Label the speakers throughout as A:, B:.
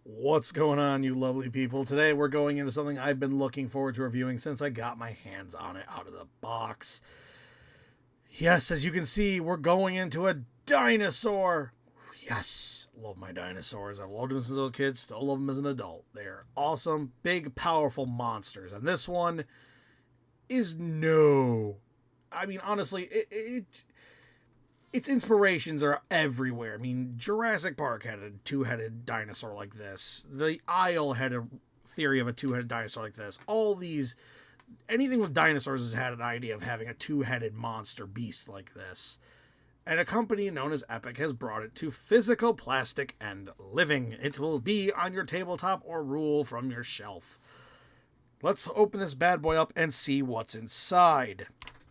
A: What's going on, you lovely people? Today we're going into something I've been looking forward to reviewing since I got my hands on it out of the box. Yes, as you can see, we're going into a dinosaur. Yes, love my dinosaurs. I've loved them since I was a kid, still love them as an adult. They're awesome, big, powerful monsters. And this one is no. I mean, honestly, its inspirations are everywhere. I mean, Jurassic Park had a two-headed dinosaur like this. The Isle had a theory of a two-headed dinosaur like this. All these, anything with dinosaurs has had an idea of having a two-headed monster beast like this. And a company known as Epic has brought it to physical, plastic, and living. It will be on your tabletop or rule from your shelf. Let's open this bad boy up and see what's inside.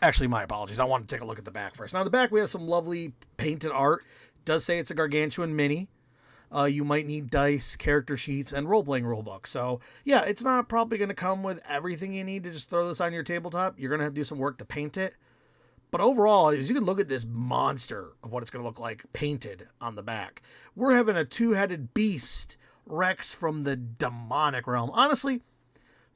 A: Actually, my apologies. I want to take a look at the back first. Now, the back, we have some lovely painted art. It does say it's a gargantuan mini. You might need dice, character sheets, and role-playing rulebook. So, yeah, it's not probably going to come with everything you need to just throw this on your tabletop. You're going to have to do some work to paint it. But overall, as you can look at this monster of what it's going to look like painted on the back, we're having a two-headed beast, Rex from the demonic realm. Honestly,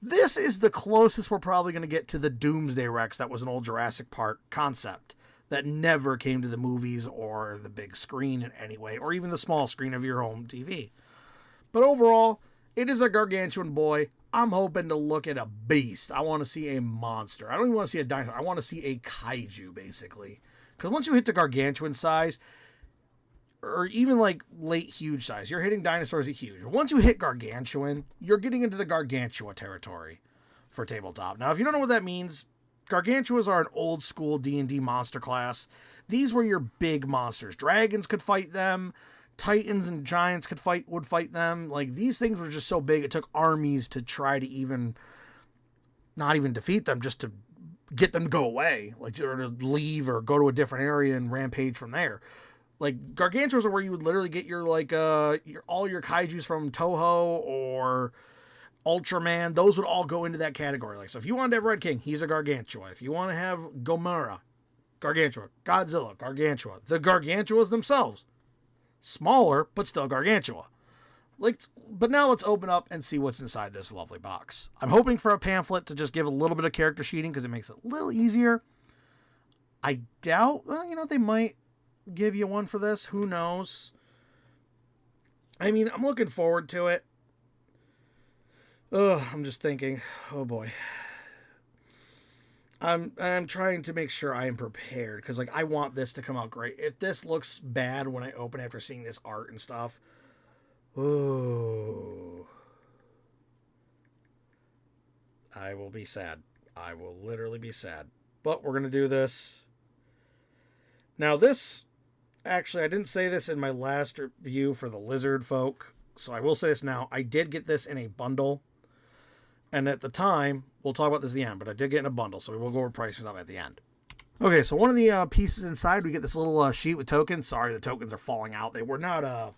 A: this is the closest we're probably going to get to the Doomsday Rex that was an old Jurassic Park concept that never came to the movies or the big screen in any way, or even the small screen of your home TV. But overall, it is a gargantuan boy. I'm hoping to look at a beast. I want to see a monster. I don't even want to see a dinosaur. I want to see a kaiju, basically. Because once you hit the gargantuan size, or even like late huge size, you're hitting dinosaurs at huge. Once you hit gargantuan, you're getting into the gargantua territory for tabletop. Now, if you don't know what that means, gargantuas are an old school D&D monster class. These were your big monsters. Dragons could fight them. Titans and giants would fight them. Like, these things were just so big, it took armies to try to even, not even defeat them, just to get them to go away, like, or to leave or go to a different area and rampage from there. Like, gargantuas are where you would literally get your, like, all your kaijus from Toho or Ultraman. Those would all go into that category. Like, so if you wanted to have Red King, he's a gargantua. If you want to have Gomera, gargantua. Godzilla, gargantua. The gargantuas themselves, smaller, but still gargantua. Like, but now let's open up and see what's inside this lovely box. I'm hoping for a pamphlet to just give a little bit of character sheeting because it makes it a little easier. I doubt, well, they might give you one for this. Who knows? I mean, I'm looking forward to it. I'm just thinking, oh boy. I'm trying to make sure I am prepared because, like, I want this to come out great. If this looks bad when I open after seeing this art and stuff, ooh, I will be sad. I will literally be sad. But we're gonna do this. Now this, actually, I didn't say this in my last review for the lizard folk, so I will say this now. I did get this in a bundle, and at the time, we'll talk about this at the end, but I did get in a bundle, so we will go over prices up at the end. Okay, so one of the pieces inside, we get this little sheet with tokens. Sorry, the tokens are falling out. They were not,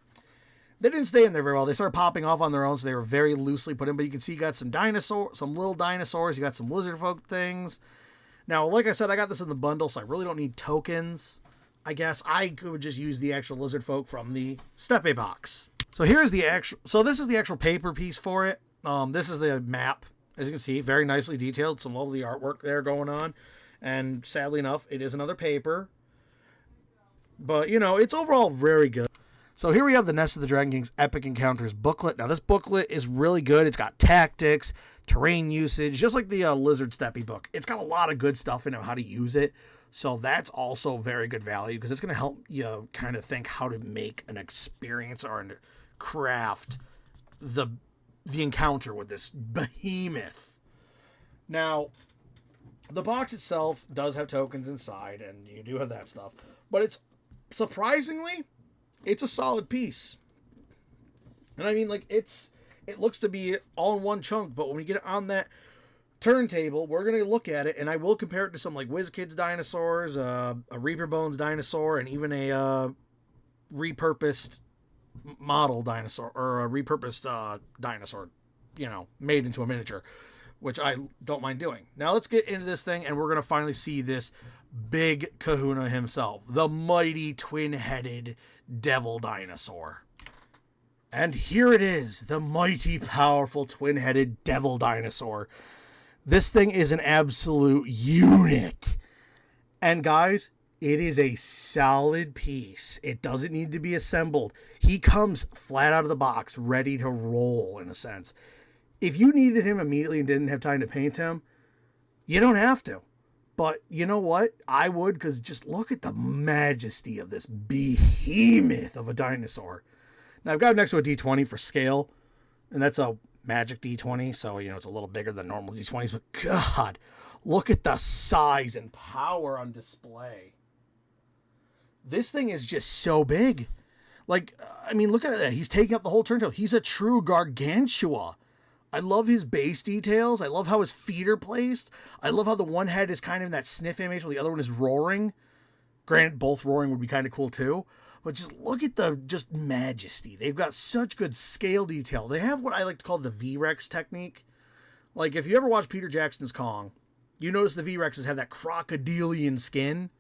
A: they didn't stay in there very well. They started popping off on their own, so they were very loosely put in, but you can see you got some little dinosaurs, you got some lizard folk things. Now, like I said, I got this in the bundle, so I really don't need tokens. I guess I could just use the actual lizard folk from the Steppe box. So here's the this is the actual paper piece for it. This is the map, as you can see, very nicely detailed. Some lovely artwork there going on. And sadly enough, it is another paper. But, it's overall very good. So here we have the Nest of the Dragon King's Epic Encounters booklet. Now, this booklet is really good. It's got tactics, terrain usage, just like the Lizard Steppe book. It's got a lot of good stuff in it, how to use it. So that's also very good value because it's going to help you kind of think how to make an experience or craft the encounter with this behemoth. Now, the box itself does have tokens inside, and you do have that stuff. But it's, surprisingly, it's a solid piece. And I mean, like, it looks to be all in one chunk, but when we get it on that turntable, we're going to look at it, and I will compare it to some, like, WizKids dinosaurs, a Reaper Bones dinosaur, and even a repurposed model dinosaur, or a repurposed dinosaur, made into a miniature, which I don't mind doing. Now let's get into this thing, and we're going to finally see this big kahuna himself, the mighty twin-headed devil dinosaur. And here it is, the mighty, powerful, twin-headed devil dinosaur. This thing is an absolute unit. And guys, it is a solid piece. It doesn't need to be assembled. He comes flat out of the box, ready to roll, in a sense. If you needed him immediately and didn't have time to paint him, you don't have to. But you know what? I would, because just look at the majesty of this behemoth of a dinosaur. Now, I've got him next to a D20 for scale, and that's a magic D20, so, it's a little bigger than normal D20s, but God, look at the size and power on display. This thing is just so big. Look at that. He's taking up the whole turntable. He's a true gargantua. I love his base details. I love how his feet are placed. I love how the one head is kind of in that sniff image while the other one is roaring. Granted, both roaring would be kind of cool too. But just look at the majesty. They've got such good scale detail. They have what I like to call the V-Rex technique. Like, if you ever watch Peter Jackson's Kong, you notice the V-Rexes have that crocodilian skin.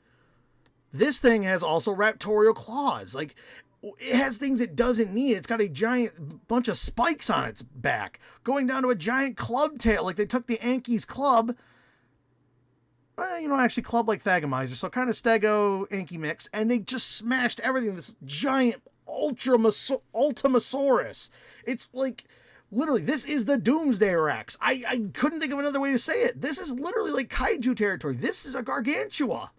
A: This thing has also raptorial claws. Like, it has things it doesn't need. It's got a giant bunch of spikes on its back, going down to a giant club tail. Like, they took the Anky's club, actually club like Thagomizer, so kind of Stego Anky mix, and they just smashed everything. This giant Ultimasaurus. It's like, literally, this is the Doomsday Rex. I couldn't think of another way to say it. This is literally like kaiju territory. This is a gargantua.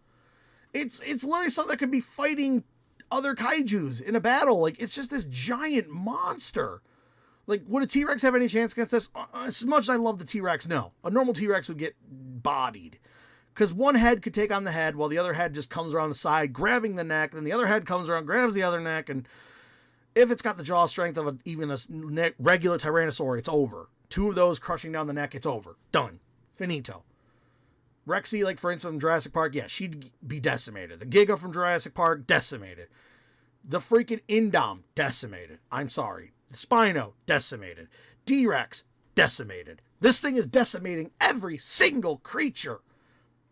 A: It's literally something that could be fighting other kaijus in a battle. Like, it's just this giant monster. Like, would a T-Rex have any chance against this? As much as I love the T-Rex, no. A normal T-Rex would get bodied. Because one head could take on the head while the other head just comes around the side, grabbing the neck. Then the other head comes around, grabs the other neck. And if it's got the jaw strength of even a regular Tyrannosaur, it's over. Two of those crushing down the neck, it's over. Done. Finito. Rexy, like, for instance, from Jurassic Park, yeah, she'd be decimated. The Giga from Jurassic Park, decimated. The freaking Indom, decimated. I'm sorry. The Spino, decimated. D-Rex, decimated. This thing is decimating every single creature.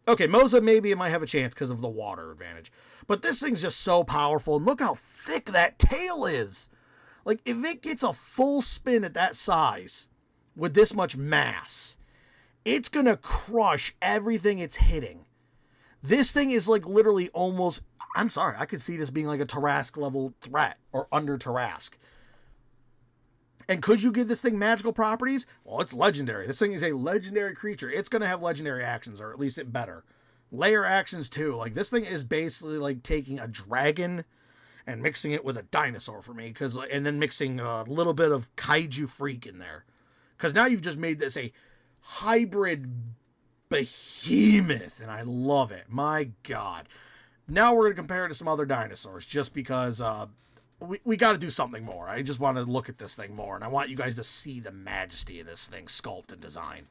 A: Okay, Moza maybe it might have a chance because of the water advantage. But this thing's just so powerful. And look how thick that tail is. Like, if it gets a full spin at that size with this much mass, it's going to crush everything it's hitting. This thing is like literally almost, I'm sorry, I could see this being like a Tarrasque level threat or under Tarrasque. And could you give this thing magical properties? Well, it's legendary. This thing is a legendary creature. It's going to have legendary actions, or at least it better. Layer actions too. Like, this thing is basically like taking a dragon and mixing it with a dinosaur for me. And then mixing a little bit of kaiju freak in there. Because now you've just made this a hybrid behemoth. And I love it. My God. Now we're going to compare it to some other dinosaurs. Just because we got to do something more. I just want to look at this thing more. And I want you guys to see the majesty of this thing, sculpt and design.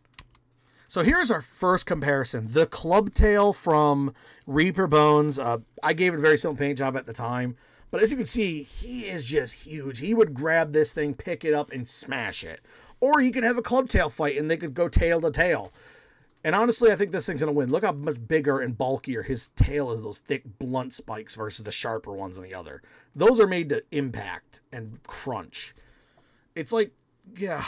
A: So here's our first comparison. The club tail from Reaper Bones. I gave it a very simple paint job at the time. But as you can see, he is just huge. He would grab this thing, pick it up, and smash it. Or he could have a club tail fight, and they could go tail to tail. And honestly, I think this thing's going to win. Look how much bigger and bulkier his tail is, those thick, blunt spikes versus the sharper ones on the other. Those are made to impact and crunch. It's like, yeah.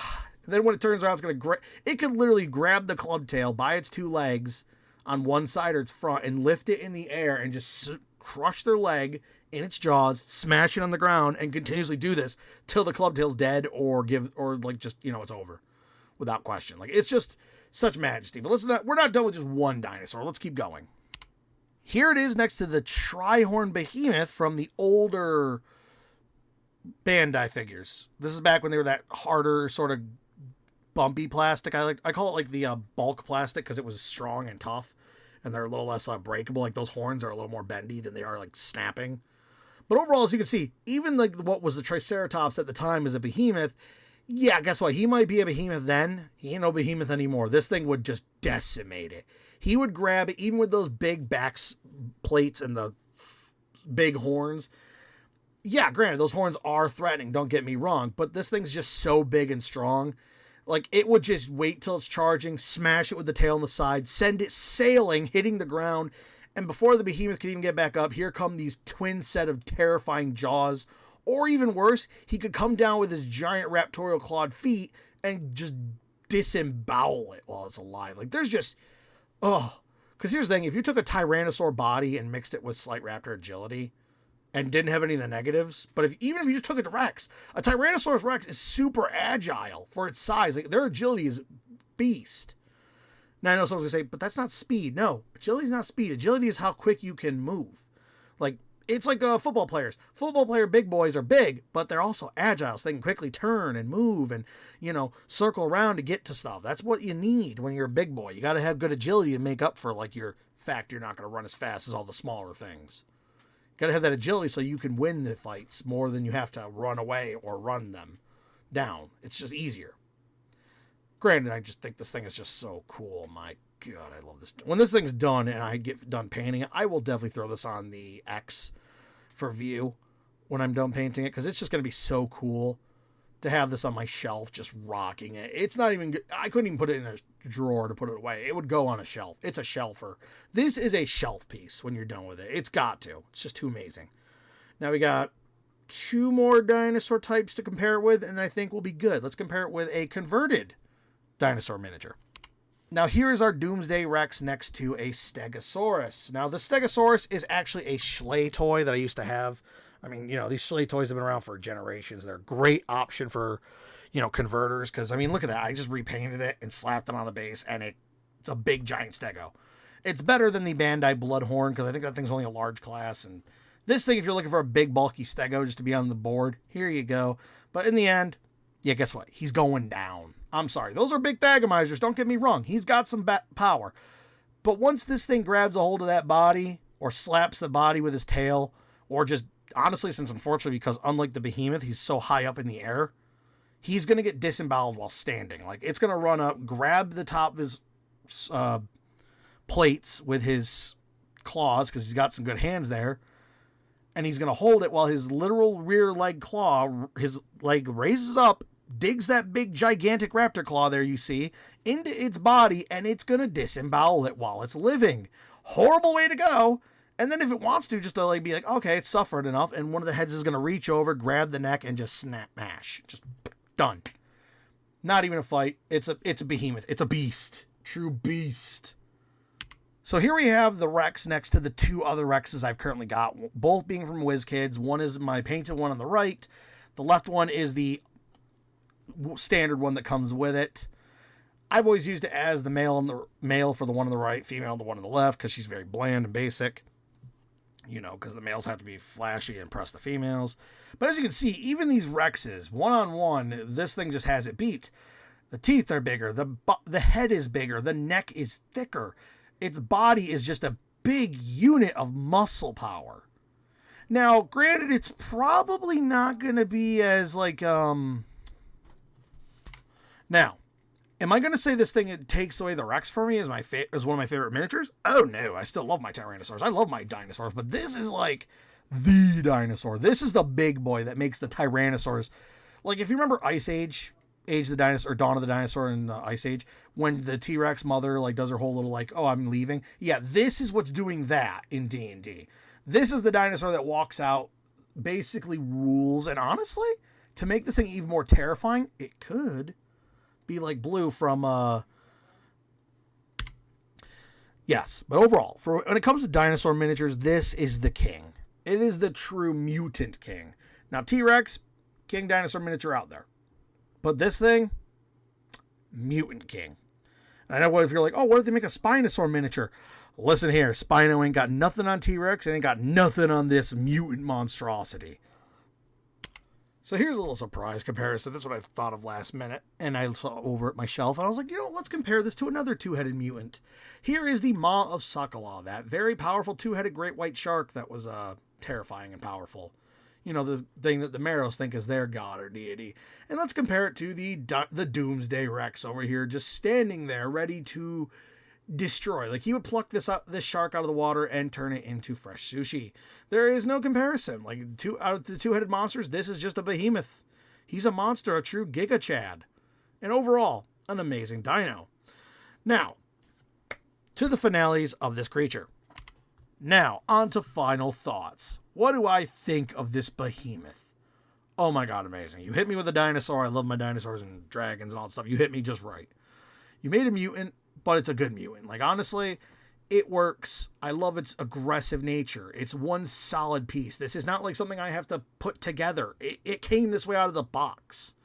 A: Then when it turns around, it's going to it could literally grab the club tail by its two legs on one side or its front and lift it in the air and just crush their leg in its jaws, smash it on the ground, and continuously do this till the club tail's dead or it's over without question. Like, it's just such majesty. But we're not done with just one dinosaur. Let's keep going. Here it is next to the Trihorn Behemoth from the older Bandai figures. This is back when they were that harder sort of bumpy plastic. I call it like the bulk plastic because it was strong and tough, and they're a little less breakable. Like, those horns are a little more bendy than they are like snapping. But overall, as you can see, even like what was the Triceratops at the time as a behemoth, yeah, guess what? He might be a behemoth then. He ain't no behemoth anymore. This thing would just decimate it. He would grab it, even with those big plates and the big horns. Yeah, granted, those horns are threatening, don't get me wrong, but this thing's just so big and strong. Like, it would just wait till it's charging, smash it with the tail on the side, send it sailing, hitting the ground, and before the behemoth could even get back up, here come these twin set of terrifying jaws Or even worse, he could come down with his giant raptorial clawed feet and just disembowel it while it's alive. Like, there's just, because here's the thing, if you took a Tyrannosaur body and mixed it with slight raptor agility and didn't have any of the negatives, but even if you just took it to Rex, a Tyrannosaurus Rex is super agile for its size. Like, their agility is beast. Now, I know someone's going to say, but that's not speed. No, agility is not speed. Agility is how quick you can move. Like, it's like football players. Football player big boys are big, but they're also agile, so they can quickly turn and move and, circle around to get to stuff. That's what you need when you're a big boy. You got to have good agility to make up for, like, your fact you're not going to run as fast as all the smaller things. You got to have that agility so you can win the fights more than you have to run away or run them down. It's just easier. Granted, I just think this thing is just so cool. My God, I love this. When this thing's done and I get done painting it, I will definitely throw this on the X for view when I'm done painting it, because it's just going to be so cool to have this on my shelf, just rocking it. It's not even good. I couldn't even put it in a drawer to put it away. It would go on a shelf. It's a shelfer. This is a shelf piece when you're done with it. It's got to. It's just too amazing. Now we got 2 more dinosaur types to compare it with, and I think we'll be good. Let's compare it with a converted dinosaur miniature. Now here is our Doomsday Rex next to a Stegosaurus. Now the Stegosaurus is actually a Schley toy that I used to have. I mean, these Schley toys have been around for generations. They're a great option for, converters. Because, I mean, look at that. I just repainted it and slapped it on the base, and it's a big, giant Stego. It's better than the Bandai Bloodhorn, because I think that thing's only a large class. And this thing, if you're looking for a big, bulky Stego just to be on the board, here you go. But in the end, yeah, guess what? He's going down. I'm sorry. Those are big Thagomizers. Don't get me wrong. He's got some power. But once this thing grabs a hold of that body or slaps the body with his tail, or just, honestly, since unfortunately, because unlike the Behemoth, he's so high up in the air, he's going to get disemboweled while standing. Like, it's going to run up, grab the top of his plates with his claws, because he's got some good hands there, and he's going to hold it while his literal rear leg claw, his leg raises up, digs that big gigantic raptor claw there you see into its body, and it's going to disembowel it while it's living. Horrible way to go. And then if it wants to, just to be like, okay, it's suffered enough, and one of the heads is going to reach over, grab the neck, and just snap mash. Just done. Not even a fight. It's a behemoth. It's a beast. True beast. So here we have the Rex next to the 2 other Rexes I've currently got, both being from WizKids. One is my painted one on the right. The left one is the standard one that comes with it. I've always used it as the male for the one on the right, female the one on the left, because she's very bland and basic. Because the males have to be flashy and impress the females. But as you can see, even these Rexes, one-on-one, this thing just has it beat. The teeth are bigger. The head is bigger. The neck is thicker. Its body is just a big unit of muscle power. Now, granted, it's probably not going to be as, Now, am I going to say this thing it takes away the Rex for me as as one of my favorite miniatures? Oh no, I still love my Tyrannosaurs. I love my dinosaurs, but this is like the dinosaur. This is the big boy that makes the Tyrannosaurs. Like, if you remember Ice Age, Age of the Dinosaur, or Dawn of the Dinosaur in Ice Age, when the T-Rex mother does her whole little oh, I'm leaving. Yeah, this is what's doing that in D&D. This is the dinosaur that walks out, basically rules, and honestly, to make this thing even more terrifying, it could be like Blue from yes, but overall, when it comes to dinosaur miniatures, this is the king. It is the true mutant king. Now, T-Rex, king dinosaur miniature out there, but this thing, mutant king. And I know what if you're like, oh, what if they make a Spinosaur miniature? Listen here, Spino ain't got nothing on T-Rex, and ain't got nothing on this mutant monstrosity. So here's a little surprise comparison. This is what I thought of last minute, and I saw over at my shelf, and I was like, let's compare this to another 2-headed mutant. Here is the Maw of Sakala, that very powerful 2-headed great white shark that was terrifying and powerful. The thing that the Maros think is their god or deity. And let's compare it to the Doomsday Rex over here, just standing there ready to destroy. Like, he would pluck this shark out of the water and turn it into fresh sushi. There is no comparison. Like, out of the 2-headed monsters, this is just a behemoth. He's a monster, a true Giga Chad. And overall, an amazing dino. Now, to the finales of this creature. Now, on to final thoughts. What do I think of this behemoth? Oh my god, amazing. You hit me with a dinosaur. I love my dinosaurs and dragons and all that stuff. You hit me just right. You made a mutant, but it's a good mutant. Like, honestly, it works. I love its aggressive nature. It's one solid piece. This is not like something I have to put together. It came this way out of the box.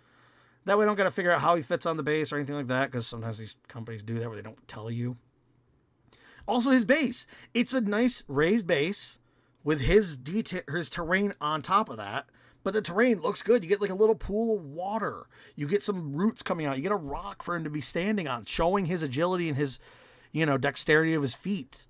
A: That way I don't got to figure out how he fits on the base or anything like that, because sometimes these companies do that where they don't tell you. Also, his base. It's a nice raised base with his terrain on top of that. But the terrain looks good. You get like a little pool of water. You get some roots coming out. You get a rock for him to be standing on, showing his agility and his, dexterity of his feet.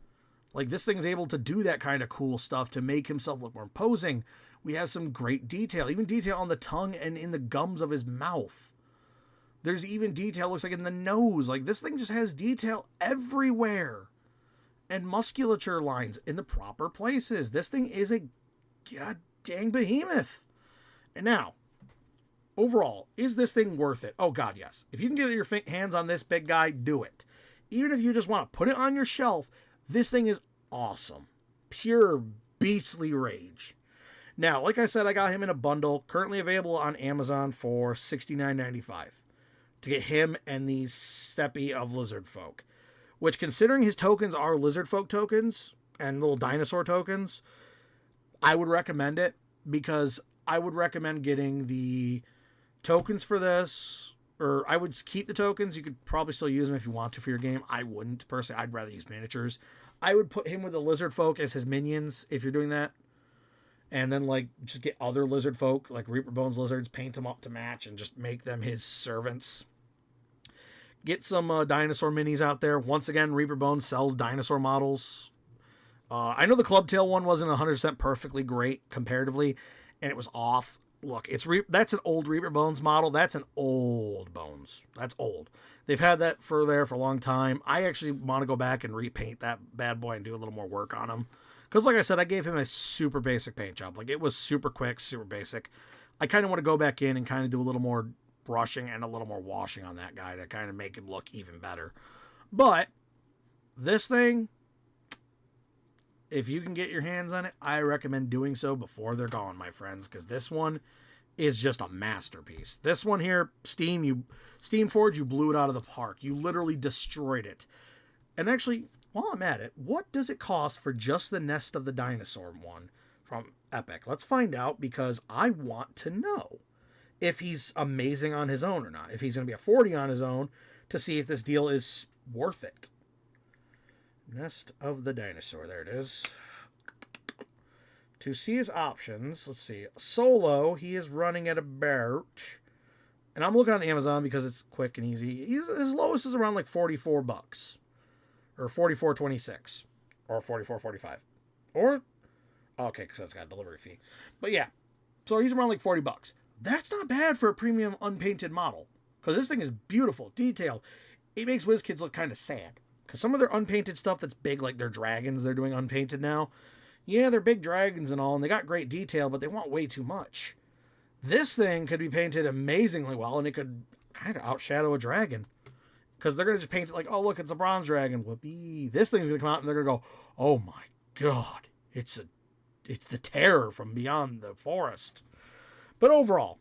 A: Like, this thing's able to do that kind of cool stuff to make himself look more imposing. We have some great detail, even detail on the tongue and in the gums of his mouth. There's even detail, looks like, in the nose. Like, this thing just has detail everywhere. And musculature lines in the proper places. This thing is a god dang behemoth. And now, overall, is this thing worth it? Oh god, yes. If you can get your hands on this big guy, do it. Even if you just want to put it on your shelf, this thing is awesome. Pure beastly rage. Now, like I said, I got him in a bundle, currently available on Amazon for $69.95 to get him and the Steppy of Lizard Folk. Which, considering his tokens are Lizard Folk tokens and little dinosaur tokens, I would recommend it, because I would recommend getting the tokens for this, or I would keep the tokens. You could probably still use them if you want to for your game. I wouldn't, personally. I'd rather use miniatures. I would put him with the Lizard Folk as his minions if you're doing that. And then, like, just get other Lizard Folk, like Reaper Bones lizards, paint them up to match, and just make them his servants. Get some dinosaur minis out there. Once again, Reaper Bones sells dinosaur models. I know the Clubtail one wasn't 100% perfectly great comparatively, and it was off. Look, that's an old Reaper Bones model. That's an old Bones. That's old. They've had that for a long time. I actually want to go back and repaint that bad boy and do a little more work on him. Because, like I said, I gave him a super basic paint job. Like, it was super quick, super basic. I kind of want to go back in and kind of do a little more brushing and a little more washing on that guy to kind of make him look even better. But this thing, if you can get your hands on it, I recommend doing so before they're gone, my friends, because this one is just a masterpiece. This one here, Steam Forge, you blew it out of the park. You literally destroyed it. And actually, while I'm at it, what does it cost for just the Nest of the Dinosaur one from Epic? Let's find out, because I want to know if he's amazing on his own or not. If he's going to be a 40 on his own, to see if this deal is worth it. Nest of the Dinosaur. There it is. To see his options, let's see. Solo, he is running at about, and I'm looking on Amazon because it's quick and easy. His lowest is around like $44. Or $44.26. Or $44.45. Or, okay, because that's got a delivery fee. But yeah, so he's around like $40. That's not bad for a premium unpainted model. Because this thing is beautiful, detailed. It makes WizKids look kind of sad. Because some of their unpainted stuff that's big, like their dragons they're doing unpainted now. Yeah, they're big dragons and all, and they got great detail, but they want way too much. This thing could be painted amazingly well, and it could kind of outshadow a dragon. Because they're going to just paint it like, oh, look, it's a bronze dragon. Whoopee. This thing's going to come out, and they're going to go, oh my god, it's the terror from beyond the forest. But overall,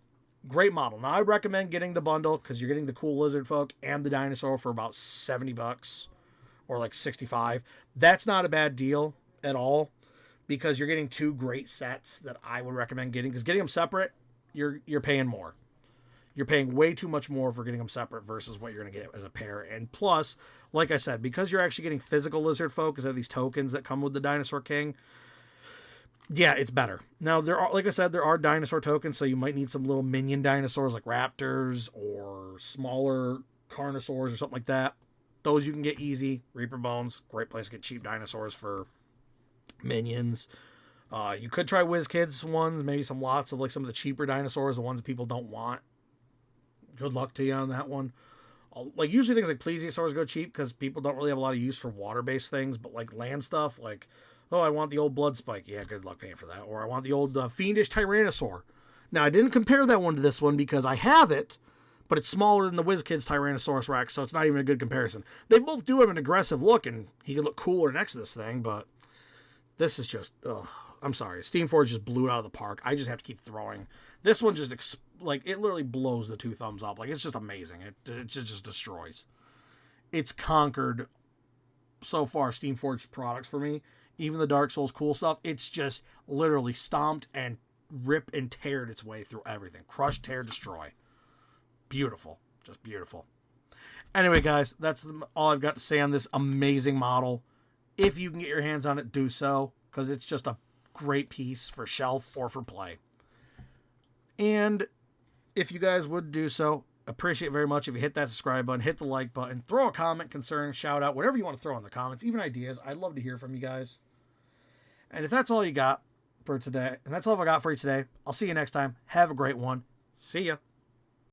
A: great model. Now, I recommend getting the bundle, because you're getting the cool lizard folk and the dinosaur for about $70, or like $65. That's not a bad deal at all, because you're getting two great sets that I would recommend getting. Because getting them separate, you're paying more. You're paying way too much more for getting them separate versus what you're going to get as a pair. And plus, like I said, because you're actually getting physical lizard folk, because of these tokens that come with the Dinosaur King, yeah, it's better. Now, there are, like I said, there are dinosaur tokens, so you might need some little minion dinosaurs like raptors or smaller carnosaurs or something like that. Those you can get easy. Reaper Bones, great place to get cheap dinosaurs for minions. You could try WizKids ones, maybe some lots of like some of the cheaper dinosaurs, the ones that people don't want. Good luck to you on that one. Like, usually things like plesiosaurs go cheap because people don't really have a lot of use for water-based things, but like land stuff, like, oh, I want the old blood spike. Yeah, good luck paying for that. Or I want the old fiendish tyrannosaur. Now, I didn't compare that one to this one because I have it, but it's smaller than the WizKids Tyrannosaurus Rex, so it's not even a good comparison. They both do have an aggressive look, and he could look cooler next to this thing, but this is just, ugh. I'm sorry. Steamforged just blew it out of the park. I just have to keep throwing. This one just, it literally blows the 2 thumbs up. Like, it's just amazing. It just destroys. It's conquered, so far, Steamforged products for me. Even the Dark Souls cool stuff, it's just literally stomped and ripped and teared its way through everything. Crush, tear, destroy. Beautiful. Just beautiful. Anyway, guys, that's all I've got to say on this amazing model. If you can get your hands on it, do so, because it's just a great piece for shelf or for play. And if you guys would do so, appreciate it very much if you hit that subscribe button, hit the like button, throw a comment, concern, shout out, whatever you want to throw in the comments, even ideas. I'd love to hear from you guys. And if that's all you got for today, and that's all I got for you today, I'll see you next time. Have a great one. See ya.